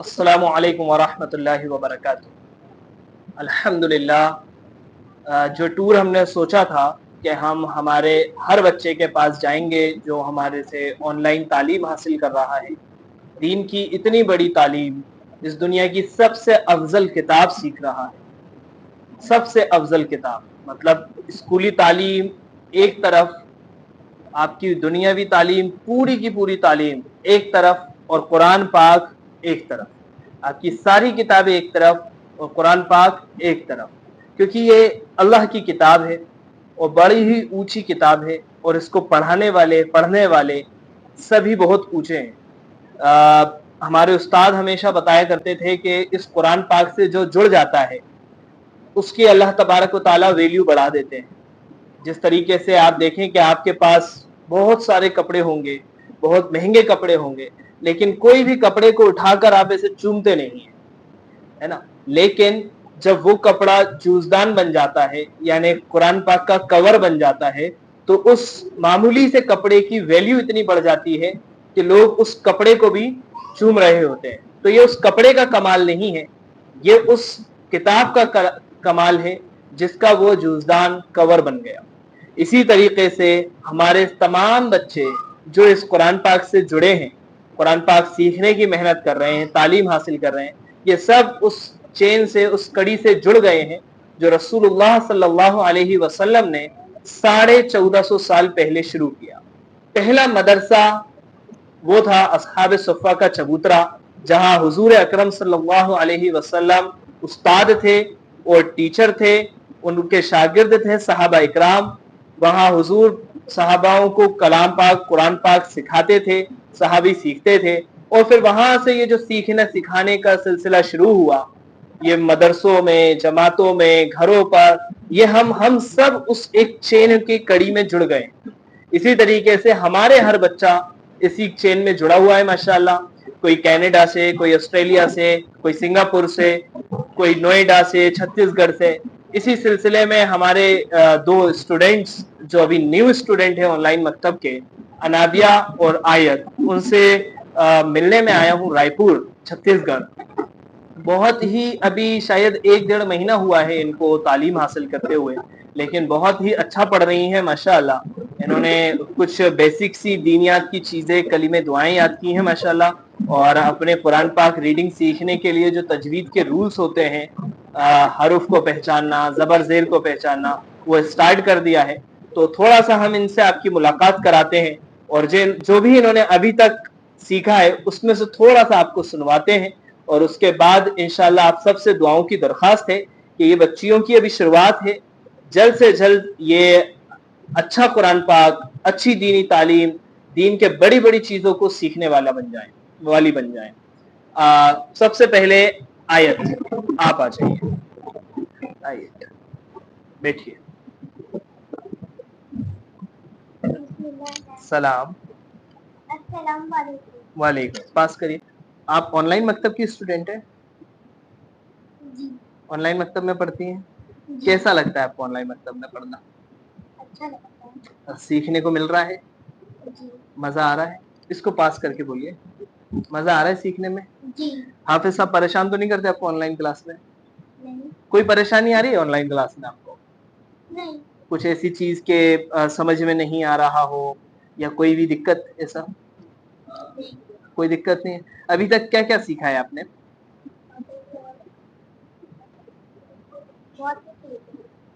अस्सलामु अलैकुम वरहमतुल्लाहि वबरकातुहू। अल्हम्दुलिल्लाह, जो टूर हमने सोचा था कि हम हमारे हर बच्चे के पास जाएंगे जो हमारे से ऑनलाइन तालीम हासिल कर रहा है, दीन की इतनी बड़ी तालीम, इस दुनिया की सबसे अफजल किताब सीख रहा है। सबसे अफजल किताब मतलब स्कूली तालीम एक तरफ, आपकी दुनियावी तालीम पूरी की पूरी तालीम एक तरफ और कुरान पाक एक तरफ। आपकी सारी किताबें एक तरफ और कुरान पाक एक तरफ, क्योंकि ये अल्लाह की किताब है और बड़ी ही ऊंची किताब है और इसको पढ़ने वाले सभी बहुत ऊंचे हैं। हमारे उस्ताद हमेशा बताया करते थे कि इस कुरान पाक से जो जुड़ जाता है उसकी अल्लाह तबारक व तआला वैल्यू बढ़ा देते हैं। जिस तरीके से आप देखें कि आपके पास बहुत सारे कपड़े होंगे, बहुत महंगे कपड़े होंगे, लेकिन कोई भी कपड़े को उठाकर आप ऐसे चूमते नहीं है, है ना। लेकिन जब वो कपड़ा जूजदान बन जाता है, यानी कुरान पाक का कवर बन जाता है, तो उस मामूली से कपड़े की वैल्यू इतनी बढ़ जाती है कि लोग उस कपड़े को भी चूम रहे होते हैं। तो ये उस कपड़े का कमाल नहीं है, ये उस किताब का कमाल है जिसका वो जूजदान कवर बन गया। इसी तरीके से हमारे तमाम बच्चे जो इस कुरान पाक से जुड़े हैं, कुरान पाक सीखने की मेहनत कर रहे हैं, तालीम हासिल कर रहे हैं, ये सब उस चेन से, उस कड़ी से जुड़ गए हैं जो रसूलुल्लाह सल्लल्लाहु अलैहि वसल्लम ने 1450 साल पहले शुरू किया। पहला मदरसा वो था असहाब सुफ़ा का चबूतरा, जहां हुजूर अकरम सल्लल्लाहु अलैहि वसल्लम उस्ताद थे और टीचर थे, उनके शागिर्द थे सहाबा इकराम। वहां हुजूर सहाबाओं को कलाम पाक, कुरान पाक सिखाते थे, सहाबी सीखते थे, और फिर वहां से ये जो सीखने सिखाने का सिलसिला शुरू हुआ, ये मदरसों में, जमातों में, घरों पर, ये हम सब उस एक चेन की कड़ी में जुड़ गए। इसी तरीके से हमारे हर बच्चा इसी चेन में जुड़ा हुआ है माशाल्लाह। कोई कनाडा से, कोई ऑस्ट्रेलिया से, कोई सिंगापुर से, कोई नोएडा से, छत्तीसगढ़ से। इसी सिलसिले में हमारे दो स्टूडेंट्स जो अभी न्यू स्टूडेंट है ऑनलाइन मकतब के, अनाबिया और आयत, उनसे मिलने में आया हूँ रायपुर, छत्तीसगढ़। बहुत ही अभी शायद 1-1.5 महीना हुआ है इनको तालीम हासिल करते हुए, लेकिन बहुत ही अच्छा पढ़ रही हैं माशाल्लाह। इन्होंने कुछ बेसिक सी दीनियात की चीज़ें, कलीमे दुआएं याद की हैं माशाल्लाह, और अपने कुरान पाक रीडिंग सीखने के लिए जो तजवीद के रूल्स होते हैं, हरूफ को पहचानना, ज़बर ज़ेर को पहचानना, वो स्टार्ट कर दिया है। तो थोड़ा सा हम इनसे आपकी मुलाकात कराते हैं और जो भी इन्होंने अभी तक सीखा है उसमें से थोड़ा सा आपको सुनवाते हैं, और उसके बाद इंशाल्लाह आप सबसे दुआओं की दरखास्त है कि ये बच्चियों की अभी शुरुआत है, जल्द से जल्द ये अच्छा कुरान पाक, अच्छी दीनी तालीम, दीन के बड़ी बड़ी चीजों को सीखने वाली बन जाए। सबसे पहले आयत, आप आ जाइए, आइए बैठिए। सलाम। वालेकुम, पास करिए। आप ऑनलाइन मकतब की स्टूडेंट है? ऑनलाइन मकतब में पढ़ती हैं? कैसा लगता है आपको ऑनलाइन मकतब में पढ़ना? अच्छा लगता है। सीखने को मिल रहा है? जी। मजा आ रहा है? इसको पास करके बोलिए, मजा आ रहा है सीखने में? जी। हाफिज साहब परेशान तो नहीं करते आपको ऑनलाइन क्लास में? नहीं। कोई परेशानी आ रही है ऑनलाइन क्लास में आपको? नहीं। कुछ ऐसी चीज के समझ में नहीं आ रहा हो या कोई भी दिक्कत ऐसा? नहीं। कोई दिक्कत नहीं है। अभी तक क्या क्या सीखा है आपने?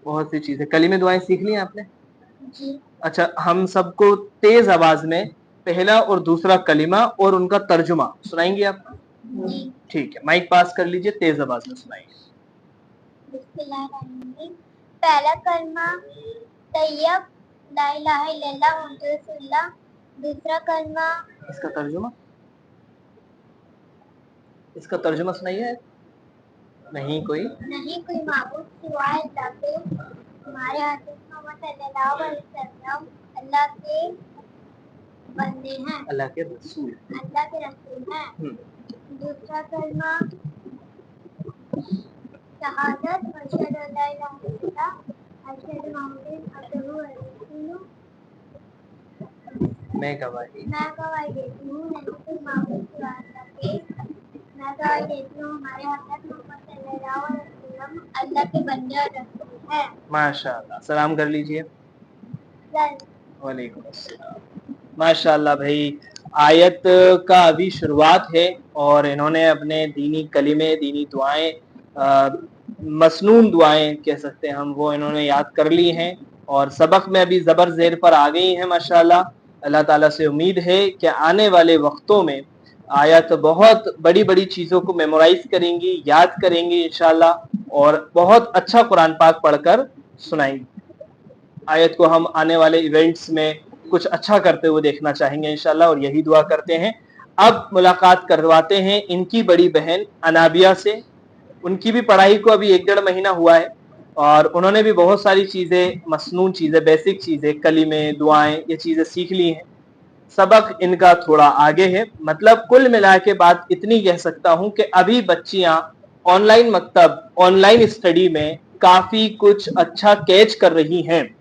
बहुत सी चीजें, कलीमे दुआएं सीख ली आपने? जी। अच्छा, हम सबको तेज आवाज में पहला और दूसरा कलीमा और उनका तर्जुमा सुनाएंगे आप? जी। ठीक है, माइक पास कर लीजिए, तेज आवाज में सुनाइए। पहला कलमा तैयब ला इलाहा इल्लल्लाह मुहम्मद रसूलुल्लाह। दूसरा कलमा, इसका तर्जुमा सुनाइए। नहीं कोई माबूद सिवाय अल्लाह के, हमारे हज़रत मोहम्मद सल्लल्लाहु अलैहि वसल्लम अल्लाह के बंदे हैं, अल्लाह के रसूल हैं। दूसरा कलमा शहादत अशहदु अल्ला इलाहा इल्लल्लाह अशहदु मुहम्मदन अब्दुहु व रसूलुहु। मैं गवाही देती हूँ नहीं कोई माबूद सिवाय अल्लाह के, मैं दुआएं देती हूँ हमारे हज़रत मोहम्मद सल्लल्लाहु अलैहि वसल्लम अल्लाह के बंदे और रसूल हैं। माशाअल्लाह, सलाम कर लीजिए। सलाम। वालेकुम अस्सलाम। माशाअल्लाह भाई, आयत का अभी शुरुआत है और इन्होंने अपने दीनी कलिमे, दीनी दुआएं, मसनून दुआएं कह सकते हैं हम, वो इन्होंने याद कर ली हैं और सबक में अभी ज़बर ज़ेर पर आ गई हैं माशाअल्लाह। अल्लाह ताला से उम्मीद है कि आने वाले वक्तों में आयत बहुत बड़ी बड़ी चीज़ों को मेमोराइज करेंगी, याद करेंगी इंशाअल्लाह और बहुत अच्छा कुरान पाक पढ़कर सुनाएंगी। आयत को हम आने वाले इवेंट्स में कुछ अच्छा करते हुए देखना चाहेंगे इंशाल्लाह और यही दुआ करते हैं। अब मुलाकात करवाते हैं इनकी बड़ी बहन अनाबिया से। उनकी भी पढ़ाई को अभी 1-1.5 महीना हुआ है और उन्होंने भी बहुत सारी चीज़ें, मसनून चीज़ें, बेसिक चीज़ें, कलिमे, दुआएं, ये चीज़ें सीख ली हैं। सबक इनका थोड़ा आगे है। मतलब कुल मिला के बात इतनी कह सकता हूं कि अभी बच्चियां ऑनलाइन मकतब, ऑनलाइन स्टडी में काफ़ी कुछ अच्छा कैच कर रही हैं।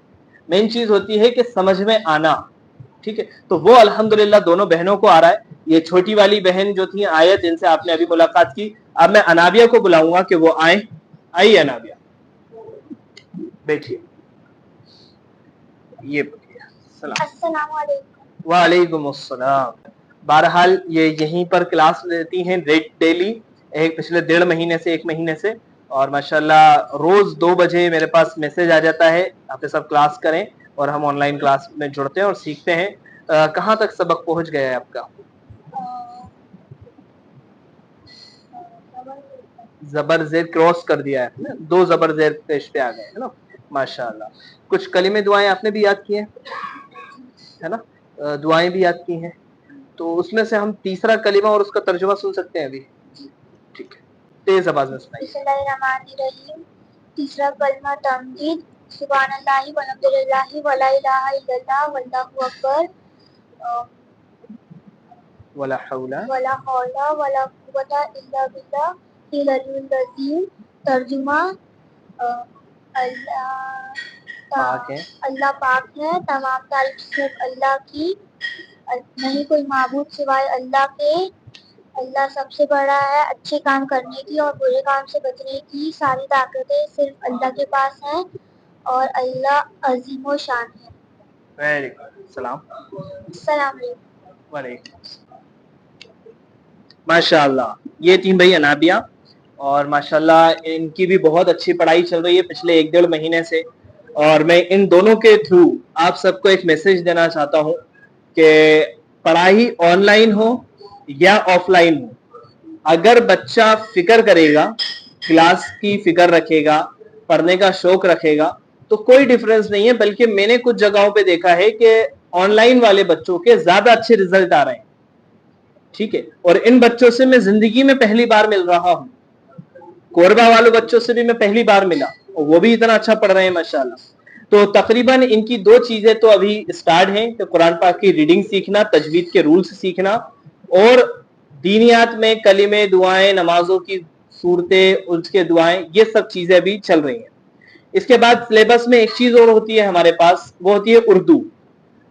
मेन चीज़ होती है कि समझ में आना, ठीक है, तो वो अल्हम्दुलिल्लाह दोनों बहनों को आ रहा है। ये छोटी वाली बहन जो थी आयत, जिनसे आपने अभी मुलाकात की, अब मैं अनाबिया को बुलाऊंगा कि वो आए। आइए अनाबिया, बैठिए, ये बोलिए। अस्सलामु अलैकुम। वालेकुम अस्सलाम। बहरहाल ये यहीं पर क्लास लेती हैं डेली, एक पिछले 1.5 महीने से, 1 महीने से, और माशाल्लाह रोज 2 बजे मेरे पास मैसेज आ जाता है आप सब क्लास करें, और हम ऑनलाइन क्लास में जुड़ते हैं और सीखते हैं। कहाँ तक सबक पहुंच गया है आपका? ज़बर ज़ेर क्रॉस कर दिया है ना, 2 ज़बर ज़ेर पेश पे आ गए है ना, माशाल्लाह। कुछ कलिमे दुआएं आपने भी याद की हैं, है ना, दुआएं भी याद की हैं, तो उसमें से हम तीसरा कलिमा और उसका तर्जुमा सुन सकते हैं अभी? ठीक है, तेज आवाज में सुनाइए। बिस्मिल्लाहिर्रहमानिर्रहीम। तीसरा कलमा तमजीद, सुब्हानल्लाहि वल्हम्दुलिल्लाहि वला इलाहा इल्लल्लाह वल्लाहु अकबर, वला हौला वला हौला वला कुव्वता इल्ला बिल्लाहिल अलिय्यिल अज़ीम। तर्जुमा, अल्लाह पाक है, तमाम तारीफ सिर्फ अल्लाह की, नहीं कोई माबूद सिवाय अल्लाह के, अल्लाह सबसे बड़ा है, अच्छे काम करने की और बुरे काम से बचने की सारी ताकतें सिर्फ अल्लाह के पास हैं और अल्लाह अजीमो शान है। वेरी गुड, सलाम। अस्सलाम वालेकुम। माशाल्लाह, ये थी भाई अनाबिया, और माशाल्लाह इनकी भी बहुत अच्छी पढ़ाई चल रही है पिछले 1-1.5 महीने से, और मैं इन दोनों के थ्रू आप सबको एक मैसेज देना चाहता हूँ कि पढ़ाई ऑनलाइन हो या ऑफलाइन हो, अगर बच्चा फिक्र करेगा, क्लास की फिक्र रखेगा, पढ़ने का शौक रखेगा, तो कोई डिफरेंस नहीं है। बल्कि मैंने कुछ जगहों पे देखा है कि ऑनलाइन वाले बच्चों के ज्यादा अच्छे रिजल्ट आ रहे हैं, ठीक है, और इन बच्चों से मैं जिंदगी में पहली बार मिल रहा हूँ। कोरबा वालों बच्चों से भी मैं पहली बार मिला और वो भी इतना अच्छा पढ़ रहे हैं माशाल्लाह। तो तकरीबन इनकी 2 चीजें तो अभी स्टार्ट हैं, तो कुरान पाक की रीडिंग सीखना, तजवीद के रूल्स सीखना, और दीनियात में कलिमे, दुआएं, नमाजों की सूरतें, उसके दुआएं, ये सब चीजें अभी चल रही हैं। इसके बाद सिलेबस में एक चीज और होती है हमारे पास, वो होती है उर्दू।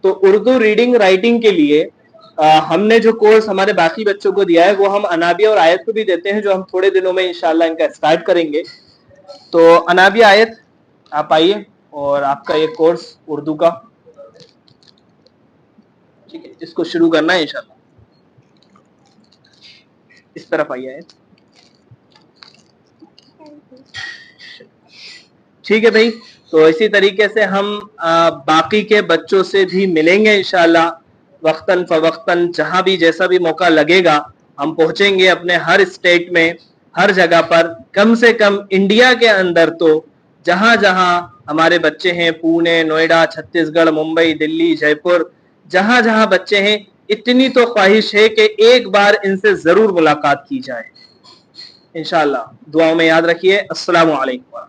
तो उर्दू रीडिंग राइटिंग के लिए हमने जो कोर्स हमारे बाकी बच्चों को दिया है वो हम अनाबिया और आयत को भी देते हैं, जो हम थोड़े दिनों में इंशाल्लाह इनका स्टार्ट करेंगे। तो अनाबिया, आयत, आप आइए और आपका ये कोर्स उर्दू का, ठीक है, इसको शुरू करना है इंशाल्लाह। इस तरफ आइए, ठीक है भाई। तो इसी तरीके से हम बाकी के बच्चों से भी मिलेंगे इंशाल्लाह, वक्तन फवक्तन, जहां भी जैसा भी मौका लगेगा हम पहुंचेंगे अपने हर स्टेट में, हर जगह पर, कम से कम इंडिया के अंदर तो जहां जहां हमारे बच्चे हैं, पुणे, नोएडा, छत्तीसगढ़, मुंबई, दिल्ली, जयपुर, जहां जहां बच्चे हैं, इतनी तो ख्वाहिश है कि एक बार इनसे जरूर मुलाकात की जाए इंशाल्लाह। दुआओं में याद रखिए। अस्सलामु अलैकुम।